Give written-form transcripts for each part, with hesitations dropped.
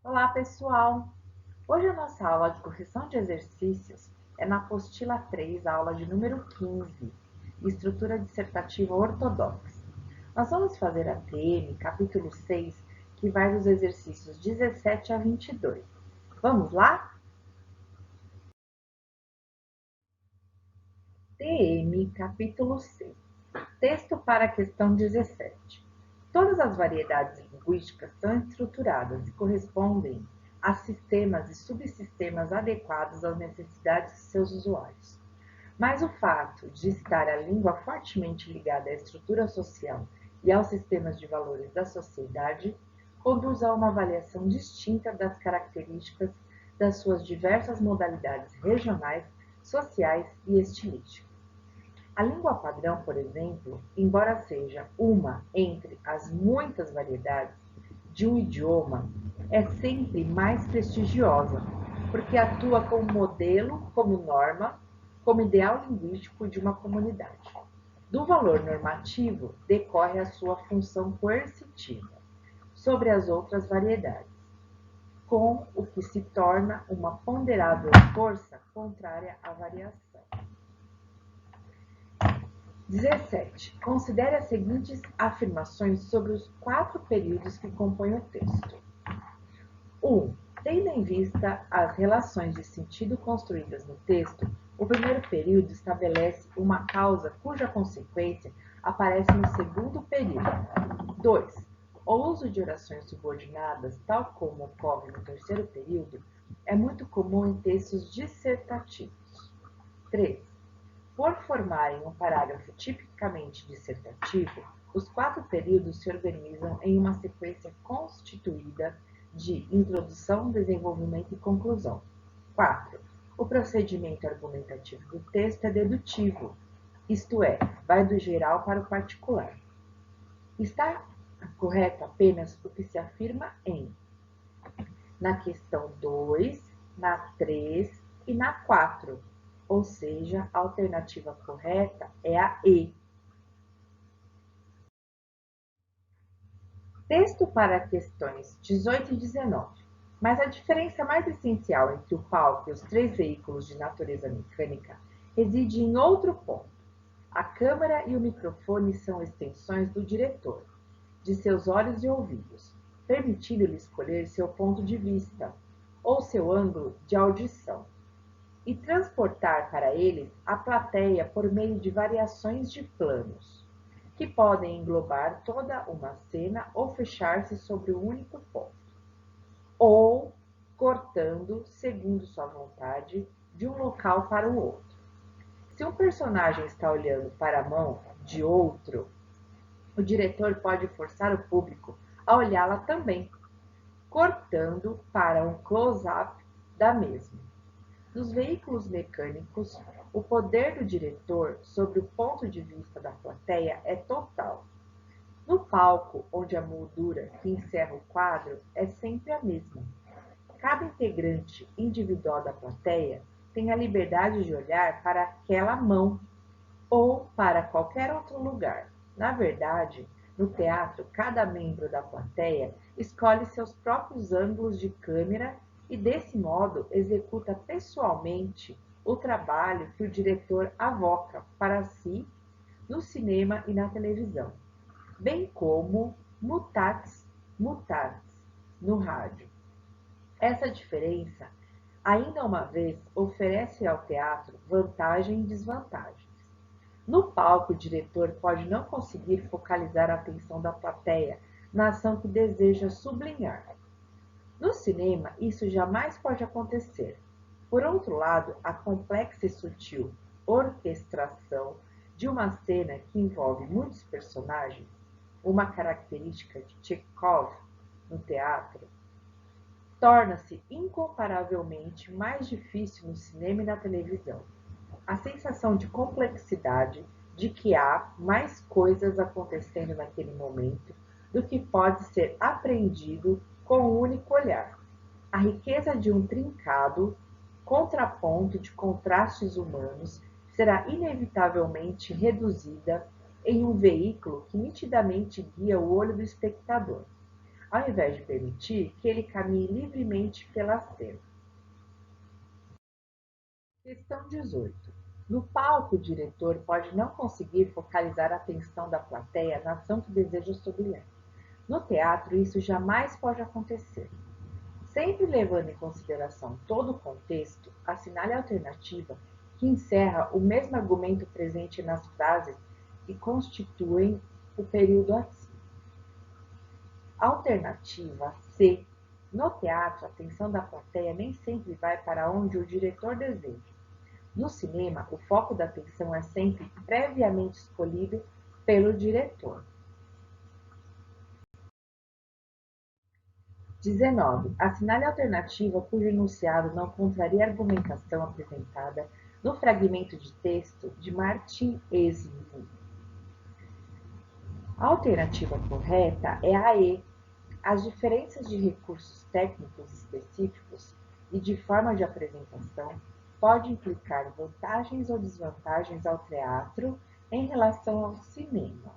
Olá, pessoal! Hoje a nossa aula de correção de exercícios é na apostila 3, aula de número 15, Estrutura Dissertativa Ortodoxa. Nós vamos fazer a TM, capítulo 6, que vai dos exercícios 17 a 22. Vamos lá? TM, capítulo 6. Texto para a questão 17. Todas as variedades linguísticas são estruturadas e correspondem a sistemas e subsistemas adequados às necessidades de seus usuários. Mas o fato de estar a língua fortemente ligada à estrutura social e aos sistemas de valores da sociedade conduz a uma avaliação distinta das características das suas diversas modalidades regionais, sociais e estilísticas. A língua padrão, por exemplo, embora seja uma entre as muitas variedades de um idioma, é sempre mais prestigiosa, porque atua como modelo, como norma, como ideal linguístico de uma comunidade. Do valor normativo decorre a sua função coercitiva sobre as outras variedades, com o que se torna uma ponderável força contrária à variação. 17. Considere as seguintes afirmações sobre os 4 períodos que compõem o texto. 1. Tendo em vista as relações de sentido construídas no texto, o primeiro período estabelece uma causa cuja consequência aparece no segundo período. 2. O uso de orações subordinadas, tal como ocorre no terceiro período, é muito comum em textos dissertativos. 3. Por formarem um parágrafo tipicamente dissertativo, os 4 períodos se organizam em uma sequência constituída de introdução, desenvolvimento e conclusão. 4. O procedimento argumentativo do texto é dedutivo, isto é, vai do geral para o particular. Está correto apenas o que se afirma na questão 2, na 3 e na 4. Ou seja, a alternativa correta é a E. Texto para questões 18 e 19. Mas a diferença mais essencial entre o palco e os 3 veículos de natureza mecânica reside em outro ponto. A câmera e o microfone são extensões do diretor, de seus olhos e ouvidos, permitindo-lhe escolher seu ponto de vista ou seu ângulo de audição, e transportar para eles a plateia por meio de variações de planos, que podem englobar toda uma cena ou fechar-se sobre um único ponto, ou cortando, segundo sua vontade, de um local para o outro. Se um personagem está olhando para a mão de outro, o diretor pode forçar o público a olhá-la também, cortando para um close-up da mesma. Nos veículos mecânicos, o poder do diretor sobre o ponto de vista da plateia é total. No palco, onde a moldura que encerra o quadro é sempre a mesma. Cada integrante individual da plateia tem a liberdade de olhar para aquela mão ou para qualquer outro lugar. Na verdade, no teatro, cada membro da plateia escolhe seus próprios ângulos de câmera e, desse modo, executa pessoalmente o trabalho que o diretor avoca para si no cinema e na televisão, bem como mutatis mutandis no rádio. Essa diferença, ainda uma vez, oferece ao teatro vantagem e desvantagem. No palco, o diretor pode não conseguir focalizar a atenção da plateia na ação que deseja sublinhar. No cinema, isso jamais pode acontecer. Por outro lado, a complexa e sutil orquestração de uma cena que envolve muitos personagens, uma característica de Chekhov no teatro, torna-se incomparavelmente mais difícil no cinema e na televisão. A sensação de complexidade, de que há mais coisas acontecendo naquele momento do que pode ser apreendido com um único olhar. A riqueza de um trincado contraponto de contrastes humanos será inevitavelmente reduzida em um veículo que nitidamente guia o olho do espectador. ao invés de permitir que ele caminhe livremente pela cena. Questão 18. No palco, o diretor pode não conseguir focalizar a atenção da plateia na ação que deseja sublinhar. No teatro, isso jamais pode acontecer. Sempre levando em consideração todo o contexto, assinale a alternativa que encerra o mesmo argumento presente nas frases que constituem o período acima. Alternativa C. No teatro, a atenção da plateia nem sempre vai para onde o diretor deseja. No cinema, o foco da atenção é sempre previamente escolhido pelo diretor. 19. Assinale a alternativa cujo enunciado não contraria a argumentação apresentada no fragmento de texto de Martin Esmo. A alternativa correta é a E. As diferenças de recursos técnicos específicos e de forma de apresentação podem implicar vantagens ou desvantagens ao teatro em relação ao cinema.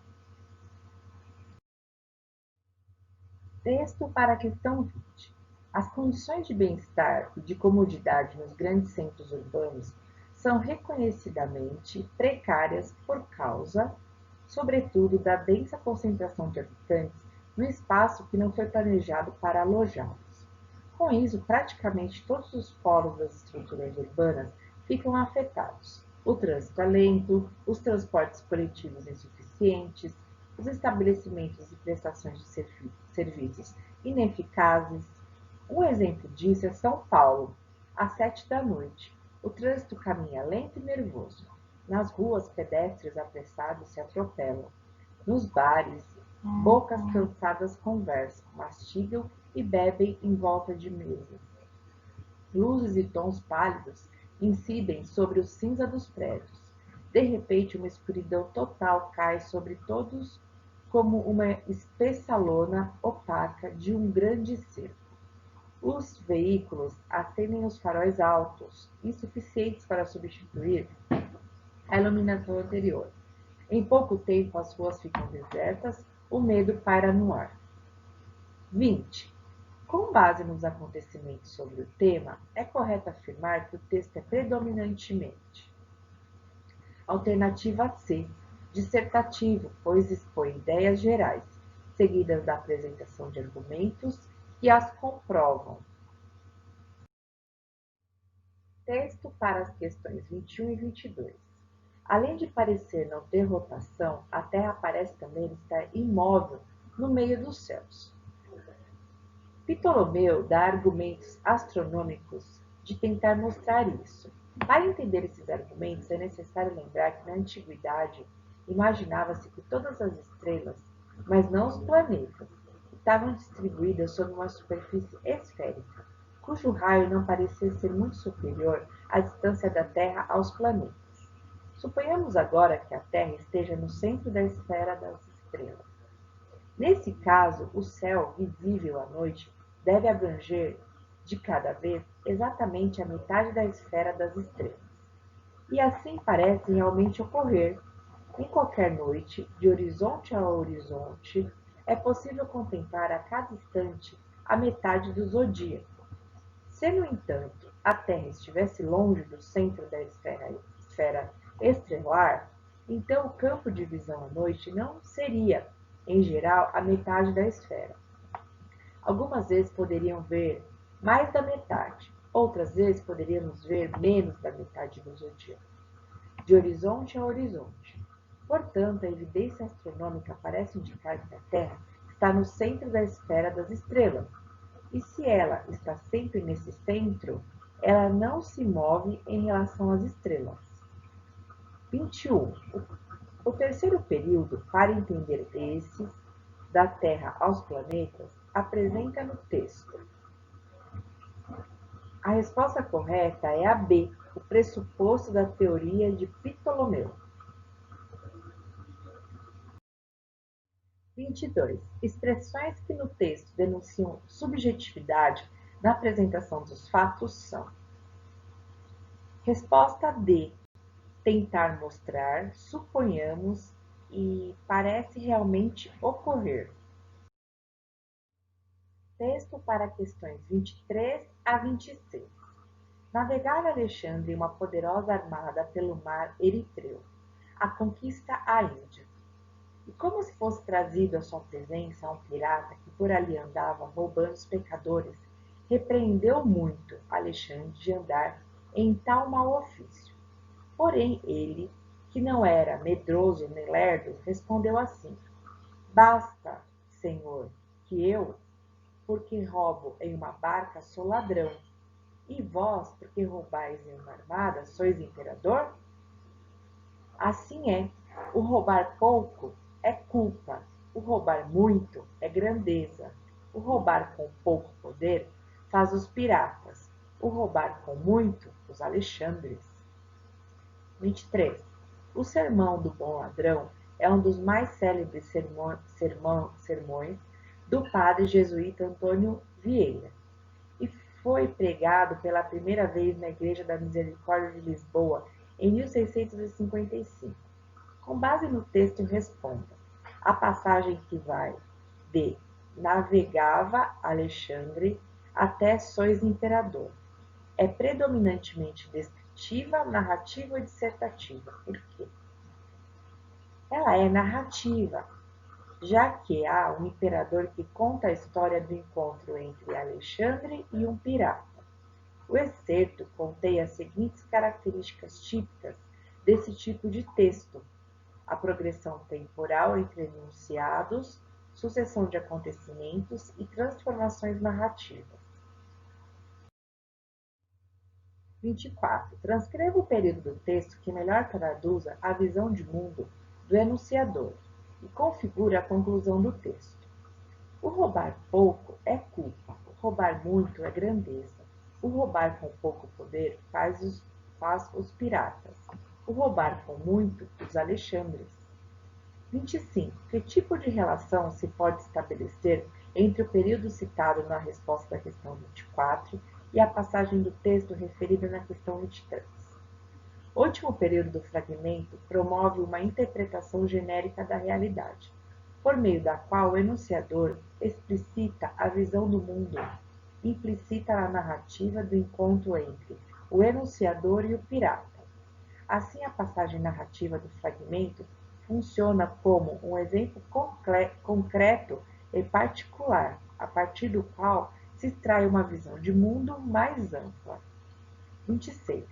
Texto para a questão 20. As condições de bem-estar e de comodidade nos grandes centros urbanos são reconhecidamente precárias por causa, sobretudo, da densa concentração de habitantes no espaço que não foi planejado para alojá-los. Com isso, praticamente todos os polos das estruturas urbanas ficam afetados. O trânsito é lento, os transportes coletivos insuficientes, os estabelecimentos e prestações de serviços ineficazes. Um exemplo disso é São Paulo, às 7 da noite. O trânsito caminha lento e nervoso. Nas ruas, pedestres apressados se atropelam. Nos bares, bocas cansadas conversam, mastigam e bebem em volta de mesas. Luzes e tons pálidos incidem sobre o cinza dos prédios. De repente, uma escuridão total cai sobre todos como uma espessa lona opaca de um grande cerco. Os veículos acendem os faróis altos, insuficientes para substituir a iluminação anterior. Em pouco tempo, as ruas ficam desertas, o medo paira no ar. 20. Com base nos acontecimentos sobre o tema, é correto afirmar que o texto é predominantemente. Alternativa C. Dissertativo, pois expõe ideias gerais, seguidas da apresentação de argumentos que as comprovam. Texto para as questões 21 e 22. Além de parecer não ter rotação, a Terra parece também estar imóvel no meio dos céus. Ptolomeu dá argumentos astronômicos de tentar mostrar isso. Para entender esses argumentos, é necessário lembrar que na antiguidade imaginava-se que todas as estrelas, mas não os planetas, estavam distribuídas sobre uma superfície esférica, cujo raio não parecia ser muito superior à distância da Terra aos planetas. Suponhamos agora que a Terra esteja no centro da esfera das estrelas. Nesse caso, o céu visível à noite deve abranger, de cada vez, exatamente a metade da esfera das estrelas. E assim parece realmente ocorrer. Em qualquer noite, de horizonte a horizonte, é possível contemplar a cada instante a metade do zodíaco. Se, no entanto, a Terra estivesse longe do centro da esfera estrelar, então o campo de visão à noite não seria, em geral, a metade da esfera. Algumas vezes poderiam ver mais da metade, outras vezes poderíamos ver menos da metade do zodíaco, de horizonte a horizonte. Portanto, a evidência astronômica parece indicar que a Terra está no centro da esfera das estrelas, e se ela está sempre nesse centro, ela não se move em relação às estrelas. 21. O terceiro período, para entender esses, da Terra aos planetas, apresenta no texto. A resposta correta é a B, o pressuposto da teoria de Ptolomeu. 22. Expressões que no texto denunciam subjetividade na apresentação dos fatos são. Resposta D. Tentar mostrar, suponhamos e parece realmente ocorrer. texto para questões 23 a 26. Navegava Alexandre uma poderosa armada pelo mar Eritreu, a conquista à Índia. E como se fosse trazido à sua presença um pirata que por ali andava roubando os pecadores, repreendeu muito Alexandre de andar em tal mau ofício. Porém ele, que não era medroso nem lerdo, respondeu assim: Basta, senhor, que eu, porque roubo em uma barca, sou ladrão, e vós, porque roubais em uma armada, sois imperador? Assim é, o roubar pouco é culpa, o roubar muito é grandeza, o roubar com pouco poder faz os piratas, o roubar com muito, os Alexandres. 23. O sermão do bom ladrão é um dos mais célebres sermões do padre jesuíta Antônio Vieira e foi pregado pela primeira vez na Igreja da Misericórdia de Lisboa em 1655. Com base no texto, responda a passagem que vai de navegava Alexandre até sois imperador. É predominantemente descritiva, narrativa ou dissertativa. Por quê? Ela é narrativa, já que há um imperador que conta a história do encontro entre Alexandre e um pirata. O excerto contém as seguintes características típicas desse tipo de texto: a progressão temporal entre enunciados, sucessão de acontecimentos e transformações narrativas. 24. Transcreva o período do texto que melhor traduza a visão de mundo do enunciador e configure a conclusão do texto. O roubar pouco é culpa, o roubar muito é grandeza. O roubar com pouco poder faz os piratas. O roubar com muito, os Alexandres. 25. Que tipo de relação se pode estabelecer entre o período citado na resposta da questão 24 e a passagem do texto referida na questão 23? O último período do fragmento promove uma interpretação genérica da realidade, por meio da qual o enunciador explicita a visão do mundo implícita na narrativa do encontro entre o enunciador e o pirata. Assim, a passagem narrativa do fragmento funciona como um exemplo concreto e particular, a partir do qual se extrai uma visão de mundo mais ampla. 26.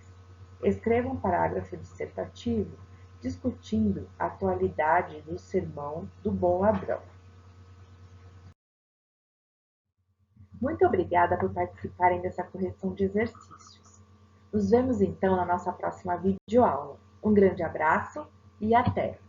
Escreva um parágrafo dissertativo discutindo a atualidade do sermão do bom ladrão. Muito obrigada por participarem dessa correção de exercícios. Nos vemos então na nossa próxima videoaula. Um grande abraço e até!